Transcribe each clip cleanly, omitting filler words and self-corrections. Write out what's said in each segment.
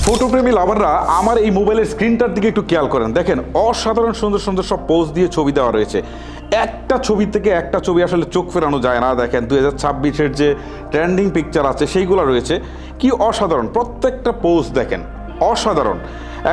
ফটোপ্রেমী লাভাররা আমার এই মোবাইলের স্ক্রিনটার দিকে একটু খেয়াল করেন। দেখেন অসাধারণ সুন্দর সুন্দর সব পোজ দিয়ে ছবি দেওয়া রয়েছে। একটা ছবি থেকে একটা ছবি আসলে চোখ ফেরানো যায় না। দেখেন 2026-এর যে ট্রেন্ডিং পিকচার আছে সেইগুলো রয়েছে, কি অসাধারণ। প্রত্যেকটা পোজ দেখেন অসাধারণ।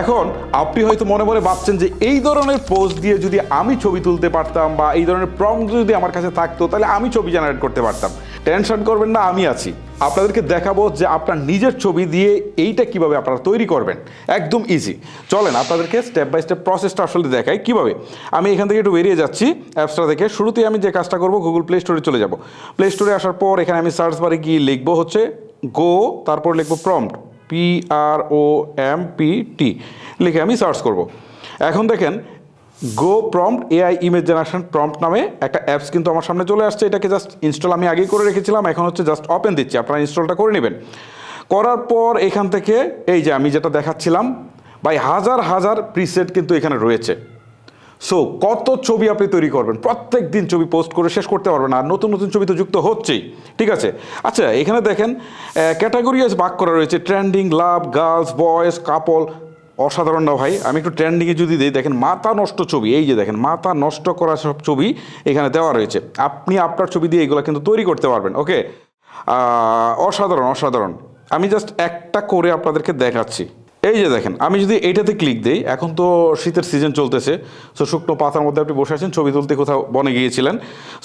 এখন আপনি হয়তো মনে মনে ভাবছেন যে এই ধরনের পোজ দিয়ে যদি আমি ছবি তুলতে পারতাম বা এই ধরনের প্রম্পট যদি আমার কাছে থাকতো তাহলে আমি ছবি জেনারেট করতে পারতাম। টেনশন করবেন না, আমি আছি। আপনাদেরকে দেখাবো যে আপনার নিজের ছবি দিয়ে এইটা কিভাবে আপনারা তৈরি করবেন। একদম ইজি। চলেন আপনাদেরকে স্টেপ বাই স্টেপ প্রসেসটা আসলে দেখাই কিভাবে। আমি এখান থেকে একটু বেরিয়ে যাচ্ছি অ্যাপসটা থেকে। শুরুতেই আমি যে কাজটা করবো, গুগল প্লে স্টোরে চলে যাব। প্লে স্টোরে আসার পর এখানে আমি সার্চ বারে গিয়ে লিখবো হচ্ছে গো, তারপর লিখবো প্রম্পট, PROMPT লিখে আমি সার্চ করব। এখন দেখেন go prompt AI image generation prompt নামে একটা অ্যাপস কিন্তু আমার সামনে চলে আসছে। এটাকে জাস্ট ইনস্টল আমি আগেই করে রেখেছিলাম, এখন হচ্ছে জাস্ট ওপেন দিচ্ছি। আপনারা ইনস্টলটা করে নেবেন। করার পর এখান থেকে এই যে আমি যেটা দেখাচ্ছিলাম ভাই, হাজার হাজার প্রিসেট কিন্তু এখানে রয়েছে। সো কত ছবি আপনি তৈরি করবেন, প্রত্যেক দিন ছবি পোস্ট করে শেষ করতে পারবেন। আর নতুন নতুন ছবি তো যুক্ত হচ্ছেই, ঠিক আছে। আচ্ছা এখানে দেখেন ক্যাটাগরি ভাগ করা রয়েছে, ট্রেন্ডিং, লাভ, গার্লস, বয়েজ, কাপল। অসাধারণ না ভাই? আমি একটু ট্রেন্ডিংয়ে যদি দিই, দেখেন মাথা নষ্ট ছবি, এই যে দেখেন মাথা নষ্ট করা সব ছবি এখানে দেওয়া রয়েছে। আপনি আপনার ছবি দিয়ে এগুলো কিন্তু তৈরি করতে পারবেন। ওকে, অসাধারণ অসাধারণ। আমি জাস্ট একটা করে আপনাদেরকে দেখাচ্ছি। এই যে দেখেন, আমি যদি এইটাতে ক্লিক দিই, এখন তো শীতের সিজন চলতেছে। সো শুকনো পাতার মধ্যে আপনি বসে আছেন, ছবি তুলতে কোথাও বনে গিয়েছিলেন।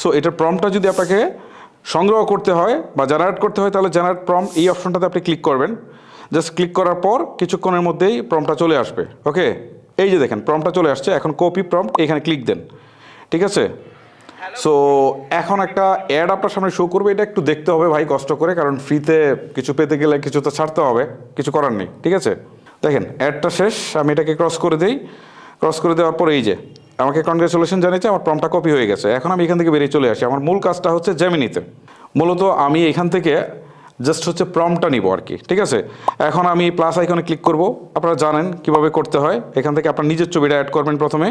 সো এটার প্রম্পটটা যদি আপনাকে সংগ্রহ করতে হয় বা জেনারেট করতে হয়, তাহলে জেনারেট প্রম্পট এই অপশনটাতে আপনি ক্লিক করবেন। জাস্ট ক্লিক করার পর কিছুক্ষণের মধ্যেই প্রম্পটটা চলে আসবে। ওকে, এই যে দেখেন প্রম্পটটা চলে আসছে। এখন কপি প্রম্পট এখানে ক্লিক দেন, ঠিক আছে। সো এখন একটা অ্যাড আপনার সামনে শো করবে। এটা একটু দেখতে হবে ভাই কষ্ট করে, কারণ ফ্রিতে কিছু পেতে গেলে কিছু তো ছাড়তে হবে, কিছু করার নেই, ঠিক আছে। দেখেন অ্যাডটা শেষ, আমি এটাকে ক্রস করে দিই। ক্রস করে দেওয়ার পর এই যে আমাকে কনগ্রেচুলেশন জানিয়েছে, আমার প্রম্পটটা কপি হয়ে গেছে। এখন আমি এখান থেকে বেরিয়ে চলে আসি। আমার মূল কাজটা হচ্ছে জেমিনিতে। মূলত আমি এখান থেকে জাস্ট হচ্ছে প্রম্পটটা নিব আর কি, ঠিক আছে। এখন আমি প্লাস আইকনে ক্লিক করব। আপনারা জানেন কিভাবে করতে হয়। এখান থেকে আপনার নিজের ছবিটা অ্যাড করবেন প্রথমে।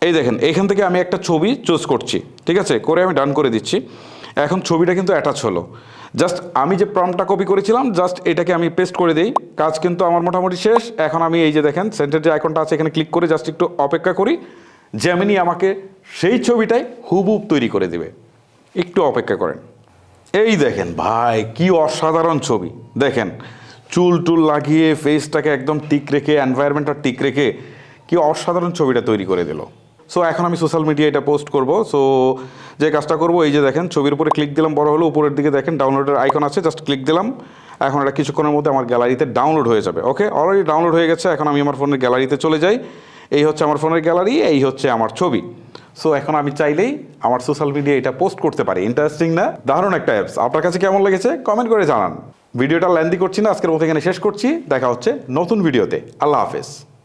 এই দেখেন এইখান থেকে আমি একটা ছবি চুজ করছি, ঠিক আছে, করে আমি ডান করে দিচ্ছি। এখন ছবিটা কিন্তু অ্যাটাচ হলো। জাস্ট আমি যে প্রম্পটটা কপি করেছিলাম, জাস্ট এটাকে আমি পেস্ট করে দিই। কাজ কিন্তু আমার মোটামুটি শেষ। এখন আমি এই যে দেখেন সেন্টার যে আইকনটা আছে এখানে ক্লিক করে জাস্ট একটু অপেক্ষা করি। জেমিনি আমাকে সেই ছবিটাই হুবহুব তৈরি করে দেবে। একটু অপেক্ষা করেন। এই দেখেন ভাই, কি অসাধারণ ছবি। দেখেন চুল টুল লাগিয়ে ফেসটাকে একদম টিক রেখে, এনভায়রনমেন্টটা টিক রেখে কি অসাধারণ ছবিটা তৈরি করে দিল। সো এখন আমি সোশ্যাল মিডিয়ায় এটা পোস্ট করব। সো যে কাজটা করব, এই যে দেখেন ছবির উপরে ক্লিক দিলাম, বড় হলো উপরের দিকে দেখেন ডাউনলোডের আইকন আছে, জাস্ট ক্লিক দিলাম। এখন এটা কিছুক্ষণের মধ্যে আমার গ্যালারিতে ডাউনলোড হয়ে যাবে। ওকে, অলরেডি ডাউনলোড হয়ে গেছে। এখন আমি আমার ফোনের গ্যালারিতে চলে যাই। এই হচ্ছে আমার ফোনের গ্যালারি, এই হচ্ছে আমার ছবি। সো এখন আমি চাইলেই আমার সোশ্যাল মিডিয়ায় এটা পোস্ট করতে পারি। ইন্টারেস্টিং না? দারুণ একটা অ্যাপস। আপনার কাছে কেমন লেগেছে কমেন্ট করে জানান। ভিডিওটা লেন্দি করছি না, আজকের মতো এখানে শেষ করছি। দেখা হচ্ছে নতুন ভিডিওতে। আল্লাহ হাফেজ।